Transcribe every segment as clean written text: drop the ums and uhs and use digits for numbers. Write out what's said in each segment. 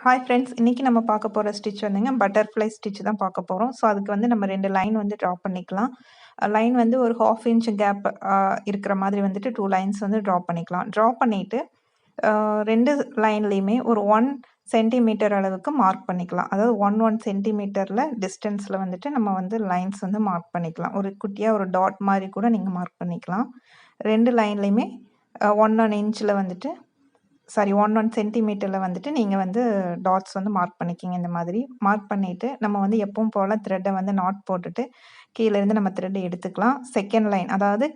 Hi friends, இன்னைக்கு நம்ம பார்க்க போகிற ஸ்டிச் வந்துங்க பட்டர்ஃப்ளை ஸ்டிச் தான் பார்க்க போகிறோம். ஸோ அதுக்கு வந்து நம்ம 2 லைன் வந்து ட்ரா பண்ணிக்கலாம். லைன் வந்து ஒரு 1/2 இன்ச் கேப் இருக்கிற மாதிரி வந்துட்டு 2 லைன்ஸ் வந்து ட்ரா பண்ணிக்கலாம். ட்ரா பண்ணிவிட்டு 2 லைன்லேயுமே ஒரு 1 சென்டிமீட்டர் அளவுக்கு மார்க் பண்ணிக்கலாம். அதாவது 1 சென்டிமீட்டரில் டிஸ்டன்ஸில் வந்துட்டு நம்ம வந்து லைன்ஸ் வந்து மார்க் பண்ணிக்கலாம். ஒரு குட்டியாக ஒரு டாட் மாதிரி கூட நீங்கள் மார்க் பண்ணிக்கலாம். 2 லைன்லேயுமே 1 இன்ச்சில் வந்துட்டு 1 சென்டிமீட்டரில் வந்துட்டு நீங்கள் வந்து டாட்ஸ் வந்து மார்க் பண்ணிக்கிங்க. இந்த மாதிரி மார்க் பண்ணிவிட்டு நம்ம வந்து எப்பவும் போல் த்ரெட்டை வந்து நாட் போட்டுட்டு கீழேருந்து நம்ம த்ரெட்டை எடுத்துக்கலாம். செகண்ட் லைன், அதாவது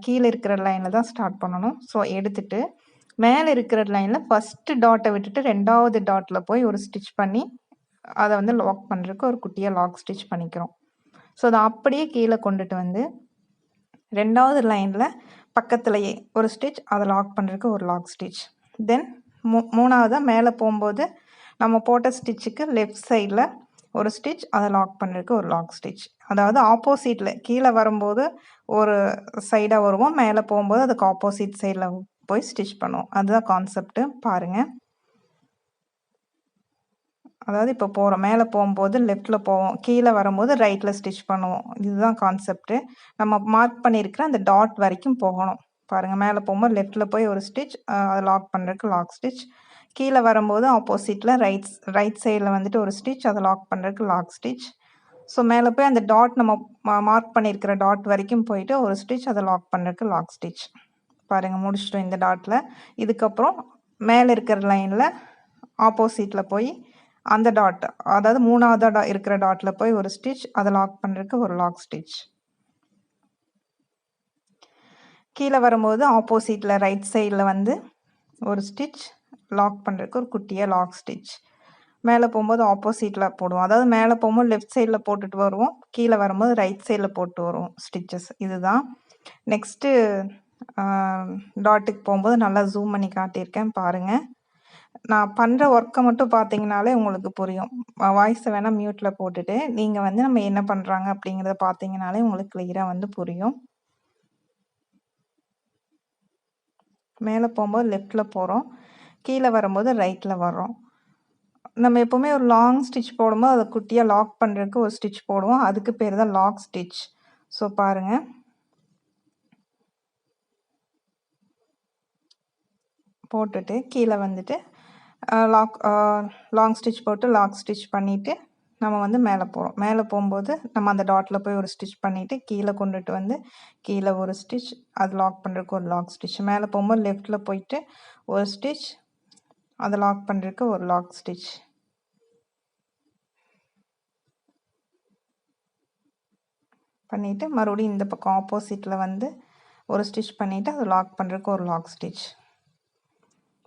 கீழே இருக்கிற லைனில் தான் ஸ்டார்ட் பண்ணணும். ஸோ எடுத்துட்டு மேலே இருக்கிற லைனில் ஃபஸ்ட்டு டாட்டை விட்டுட்டு 2வது டாட்டில் போய் ஒரு ஸ்டிச் பண்ணி அதை வந்து லாக் பண்ணுறதுக்கு ஒரு குட்டியாக லாக் ஸ்டிச் பண்ணிக்கிறோம். ஸோ அதை அப்படியே கீழே கொண்டுட்டு வந்து 2வது லைனில் பக்கத்துலேயே ஒரு ஸ்டிச், அதை லாக் பண்ணுறதுக்கு ஒரு லாக் ஸ்டிச். தென் மூணாவதாக மேலே போகும்போது நம்ம போட்ட ஸ்டிச்சுக்கு லெஃப்ட் சைடில் ஒரு ஸ்டிச், அதை லாக் பண்ணுறதுக்கு ஒரு லாக் ஸ்டிச். அதாவது ஆப்போசிட்டில் கீழே வரும்போது ஒரு சைடாக வருவோம், மேலே போகும்போது அதுக்கு ஆப்போசிட் சைடில் போய் ஸ்டிச் பண்ணுவோம். அதுதான் கான்செப்ட்டு. பாருங்கள், அதாவது இப்போ போகிறோம், மேலே போகும்போது லெஃப்ட்டில் போவோம், கீழே வரும்போது ரைட்டில் ஸ்டிச் பண்ணுவோம். இதுதான் கான்செப்ட்டு. நம்ம மார்க் பண்ணியிருக்கிற அந்த டாட் வரைக்கும் போகணும். பாருங்கள், மேலே போகும்போது லெஃப்ட்டில் போய் ஒரு ஸ்டிச், அதை லாக் பண்ணுறதுக்கு லாக் ஸ்டிச். கீழே வரும்போது ஆப்போசிட்டில் ரைட் சைடில் வந்துட்டு ஒரு ஸ்டிச், அதை லாக் பண்ணுறதுக்கு லாக் ஸ்டிச். ஸோ மேலே போய் அந்த டாட் நம்ம மார்க் பண்ணியிருக்கிற டாட் வரைக்கும் போயிட்டு ஒரு ஸ்டிச், அதை லாக் பண்ணுறதுக்கு லாக் ஸ்டிச். பாருங்கள், முடிச்சிட்டோம் இந்த டாட்டில். இதுக்கப்புறம் மேலே இருக்கிற லைனில் ஆப்போசிட்டில் போய் அந்த டாட், அதாவது மூணாவது இருக்கிற டாட்டில் போய் ஒரு ஸ்டிச், அதை லாக் பண்ணுறதுக்கு ஒரு லாக் ஸ்டிச். கீழே வரும்போது ஆப்போசிட்டில் ரைட் சைடில் வந்து ஒரு ஸ்டிச், லாக் பண்ணுறதுக்கு ஒரு குட்டியாக லாக் ஸ்டிச். மேலே போகும்போது ஆப்போசிட்டில் போடுவோம், அதாவது மேலே போகும்போது லெஃப்ட் சைடில் போட்டுட்டு வருவோம், கீழே வரும்போது ரைட் சைடில் போட்டு வருவோம் ஸ்டிச்சஸ். இதுதான். நெக்ஸ்ட்டு டாட்டுக்கு போகும்போது நல்லா ஜூம் பண்ணி காட்டியிருக்கேன் பாருங்கள். நான் பண்ணுற ஒர்க்கை மட்டும் பார்த்தீங்கனாலே உங்களுக்கு புரியும். வாய்ஸை வேணால் மியூட்டில் போட்டுட்டு நீங்கள் வந்து நம்ம என்ன பண்ணுறாங்க அப்படிங்கிறத பார்த்தீங்கனாலே உங்களுக்கு கிளியராக வந்து புரியும். மேலே போகும்போது லெஃப்டில் போகிறோம், கீழே வரும்போது ரைட்டில் வர்றோம். நம்ம எப்போவுமே ஒரு லாங் ஸ்டிச் போடும்போது அதை குட்டியாக லாக் பண்ணுறதுக்கு ஒரு ஸ்டிச் போடுவோம். அதுக்கு பேர் தான் லாக் ஸ்டிச். ஸோ பாருங்கள், போட்டுட்டு கீழே வந்துட்டு லாங் ஸ்டிச் போட்டு லாக் ஸ்டிச் பண்ணிவிட்டு நம்ம வந்து மேலே போகிறோம். மேலே போகும்போது நம்ம அந்த டாட்டில் போய் ஒரு ஸ்டிச் பண்ணிவிட்டு கீழே கொண்டுட்டு வந்து கீழே ஒரு ஸ்டிச், அது லாக் பண்ணுறதுக்கு ஒரு லாக் ஸ்டிச். மேலே போகும்போது லெஃப்ட்டில் போயிட்டு ஒரு ஸ்டிச், அதை லாக் பண்ணுறதுக்கு ஒரு லாக் ஸ்டிச் பண்ணிவிட்டு மறுபடியும் இந்த பக்கம் ஆப்போசிட்டில் வந்து ஒரு ஸ்டிச் பண்ணிவிட்டு அதை லாக் பண்ணுறதுக்கு ஒரு லாக் ஸ்டிச்.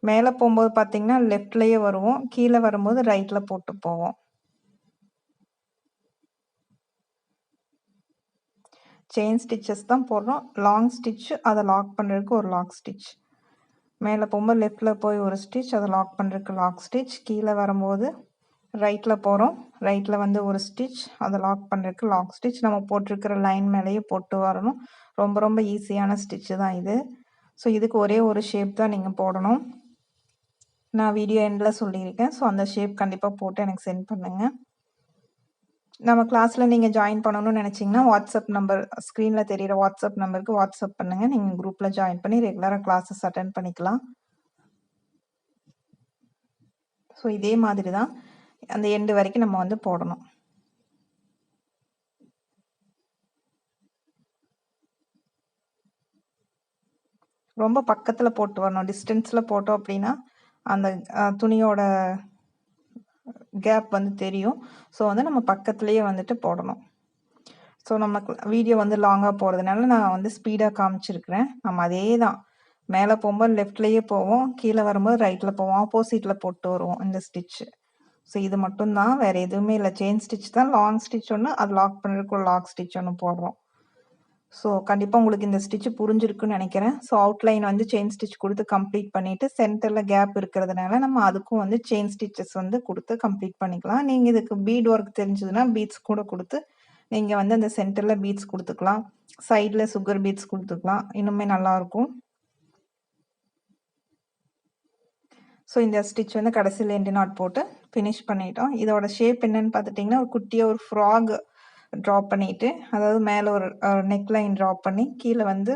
மேலே போகும்போது பார்த்திங்கன்னா லெஃப்ட்லேயே வருவோம், கீழே வரும்போது ரைட்டில் போட்டு போவோம். செயின் ஸ்டிச்சஸ் தான் போடுறோம். லாங் ஸ்டிச்சு, அதை லாக் பண்ணுறதுக்கு ஒரு லாக் ஸ்டிச். மேலே போகும்போது லெஃப்ட்டில் போய் ஒரு ஸ்டிச், அதை லாக் பண்ணுறதுக்கு லாக் ஸ்டிச். கீழே வரும்போது ரைட்டில் போகிறோம், ரைட்டில் வந்து ஒரு ஸ்டிச், அதை லாக் பண்ணுறதுக்கு லாக் ஸ்டிச். நம்ம போட்டிருக்கிற லைன் மேலேயே போட்டு வரணும். ரொம்ப ரொம்ப ஈஸியான ஸ்டிச்சு தான் இது. ஸோ இதுக்கு ஒரே ஒரு ஷேப் தான் நீங்கள் போடணும். நான் வீடியோ எண்டில் சொல்லியிருக்கேன். ஸோ அந்த ஷேப் கண்டிப்பாக போட்டு எனக்கு சென்ட் பண்ணுங்கள். நம்ம கிளாஸில் நீங்கள் ஜாயின் பண்ணணும்னு நினச்சிங்கன்னா வாட்ஸ்அப் நம்பர், ஸ்க்ரீனில் தெரிகிற வாட்ஸ்அப் நம்பருக்கு வாட்ஸ்அப் பண்ணுங்கள். நீங்கள் குரூப்பில் ஜாயின் பண்ணி ரெகுலராக கிளாஸஸ் அட்டென்ட் பண்ணிக்கலாம். ஸோ இதே மாதிரி தான் அந்த எண்டு வரைக்கும் நம்ம வந்து போடணும். ரொம்ப பக்கத்தில் போட்டு வரணும். டிஸ்டன்ஸில் போட்டோம் அப்படின்னா அந்த துணியோட கேப் வந்து தெரியும். ஸோ வந்து நம்ம பக்கத்துலேயே வந்துட்டு போடணும். ஸோ நமக்கு வீடியோ வந்து லாங்காக போகிறதுனால நான் வந்து ஸ்பீடாக காமிச்சிருக்கிறேன். நம்ம அதே தான், மேலே போகும்போது லெஃப்ட்லேயே போவோம், கீழே வரும்போது ரைட்டில் போவோம், ஆப்போசிட்டில் போட்டு வருவோம் இந்த ஸ்டிச்சு. ஸோ இது மட்டும்தான், வேறு எதுவுமே இல்லை. செயின் ஸ்டிச் தான், லாங் ஸ்டிச் ஒன்று, அது லாக் பண்ணுறதுக்கு ஒரு லாக் ஸ்டிச் ஒன்று போடுறோம். ஸோ கண்டிப்பாக உங்களுக்கு இந்த ஸ்டிச்சு புரிஞ்சிருக்குன்னு நினைக்கிறேன். ஸோ அவுட்லைன் வந்து செயின் ஸ்டிச் கொடுத்து கம்ப்ளீட் பண்ணிவிட்டு சென்டரில் கேப் இருக்கிறதுனால நம்ம அதுக்கும் வந்து செயின் ஸ்டிச்சஸ் வந்து கொடுத்து கம்ப்ளீட் பண்ணிக்கலாம். நீங்கள் இதுக்கு பீட் ஒர்க் தெரிஞ்சதுன்னா பீட்ஸ் கூட கொடுத்து நீங்கள் வந்து அந்த சென்டரில் பீட்ஸ் கொடுத்துக்கலாம், சைடில் சுகர் பீட்ஸ் கொடுத்துக்கலாம், இன்னுமே நல்லாயிருக்கும். ஸோ இந்த ஸ்டிச் வந்து கடைசியில் எண்டு நாட் போட்டு ஃபினிஷ் பண்ணிட்டோம். இதோட ஷேப் என்னன்னு பார்த்துட்டிங்கன்னா ஒரு குட்டியாக ஒரு ஃப்ராக் ட்ரா பண்ணிவிட்டு, அதாவது மேலே ஒரு நெக் லைன் ட்ரா பண்ணி கீழே வந்து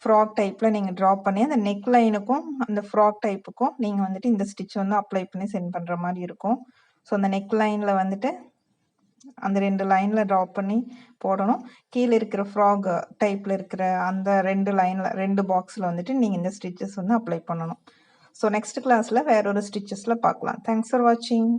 ஃப்ராக் டைப்பில் நீங்கள் ட்ரா பண்ணி அந்த நெக் லைனுக்கும் அந்த ஃப்ராக் டைப்புக்கும் நீங்கள் வந்துட்டு இந்த ஸ்டிச் வந்து அப்ளை பண்ணி சென்ட் பண்ணுற மாதிரி இருக்கும். ஸோ அந்த நெக் லைனில் வந்துட்டு அந்த 2 லைனில் ட்ரா பண்ணி போடணும். கீழே இருக்கிற ஃப்ராக் டைப்பில் இருக்கிற அந்த 2 லைனில் 2 பாக்ஸில் வந்துட்டு நீங்கள் இந்த ஸ்டிச்சஸ் வந்து அப்ளை பண்ணணும். ஸோ நெக்ஸ்ட் கிளாஸில் வேற ஒரு ஸ்டிச்சஸில் பார்க்கலாம். தேங்க்ஸ் ஃபார் வாட்சிங்.